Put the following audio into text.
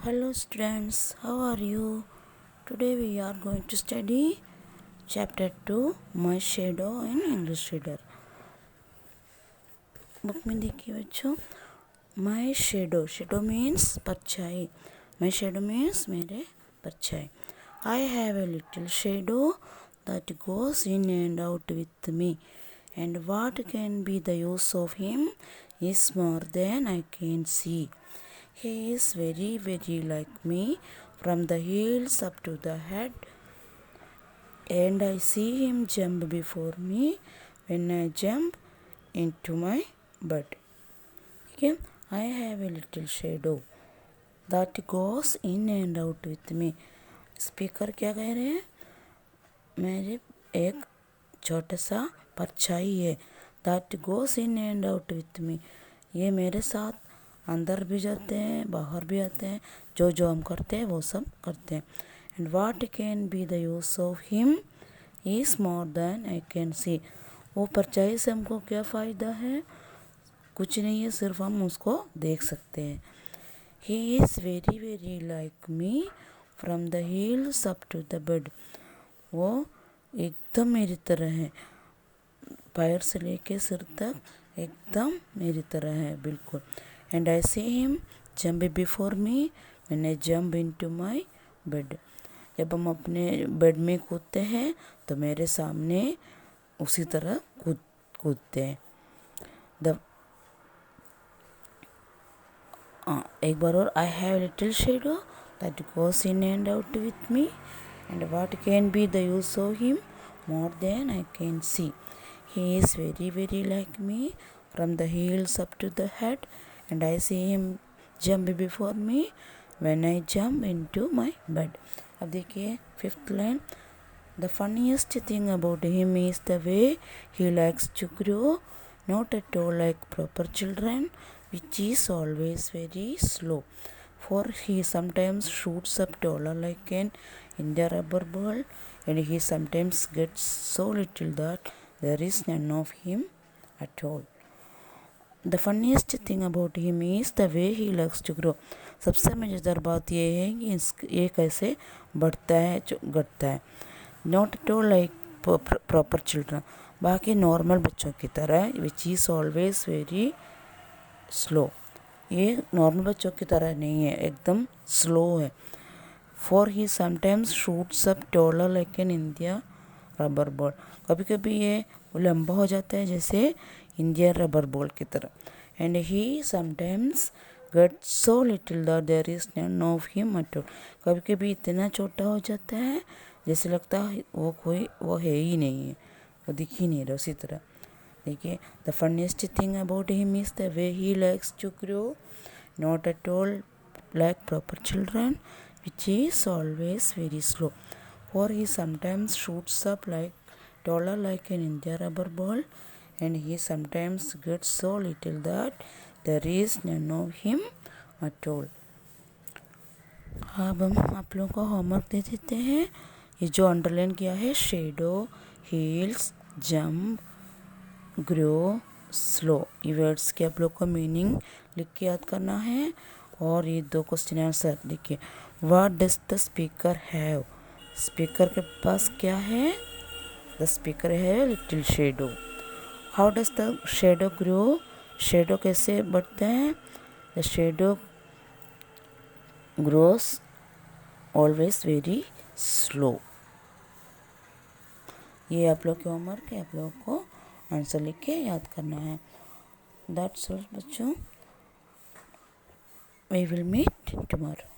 Hello students, how are you? Today we are going to study chapter 2 My Shadow in English Reader. Book में देखिए बच्चों, My shadow means परछाई. My shadow means मेरे परछाई. I have a little shadow that goes in and out with me, and what can be the use of him is more than I can see. He is very, very like me from the heels up to the head, and I see him jump before me when I jump into my bed. Okay, I have a little shadow that goes in and out with me. Speaker क्या कह रहे हैं? मेरे एक छोटा सा परछाई है. That goes in and out with me. ये मेरे साथ अंदर भी जाते हैं, बाहर भी आते हैं. जो हम करते हैं वो सब करते हैं. And what can be the use of him is more than I can see. वो परछाई से हमको क्या फ़ायदा है? कुछ नहीं है, सिर्फ हम उसको देख सकते हैं. He is very, very like me from the heels up to the bed. वो एकदम मेरी तरह है, पैर से लेके सिर तक एकदम मेरी तरह है बिल्कुल. And I see him jump before me when I jump into my bed. जब हम अपने बेड में कूदते हैं तो मेरे सामने उसी तरह कूदते हैं. एक बार और, I have a little shadow that goes in and out with me, and what can be the use of him more than I can see. He is very, very like me from the heels up to the head, and I see him jump before me when I jump into my bed. अब देखिए fifth line. The funniest thing about him is the way he likes to grow, not at all like proper children, which is always very slow. For he sometimes shoots up taller like an India rubber ball, and he sometimes gets so little that there is none of him at all. The funniest thing about him is the way he likes to grow. सबसे मज़ेदार बात यह है कि ये कैसे बढ़ता है, घटता है. Not at all like proper children. बाकी नॉर्मल बच्चों की तरह, which is always very slow. ये नॉर्मल बच्चों की तरह नहीं है, एकदम स्लो है. For he sometimes shoots up taller like an India rubber ball. कभी कभी ये लंबा हो जाता है जैसे इंडियन रबर बॉल की तरह. And he sometimes gets so little that there is none of him at all. कभी कभी इतना छोटा हो जाता है जैसे लगता है वो है ही नहीं है, वो दिख ही नहीं रहा उसी तरह. देखिए, the funniest thing about him is the way he likes to grow, not at all like proper children, which is always very slow. For he sometimes shoots up like taller like an India rubber ball, and he sometimes gets so little that there is none of him at all. अब हम आप लोगों को homework दे देते हैं. ये जो underline किया है, shadow, heels, jump, grow, slow, ये वर्ड्स के आप लोग को मीनिंग लिख के याद करना है. और ये दो क्वेश्चन आंसर देखिए. What does the speaker have? Speaker के पास क्या है? द स्पीकर है little shadow. How does the shadow grow? Shadow कैसे बढ़ता है? The shadow grows always very slow. ये आप लोग के होमवर्क है, आप लोगों को आंसर लिख के याद करना है. दैट्स ऑल बच्चों. We will meet tomorrow.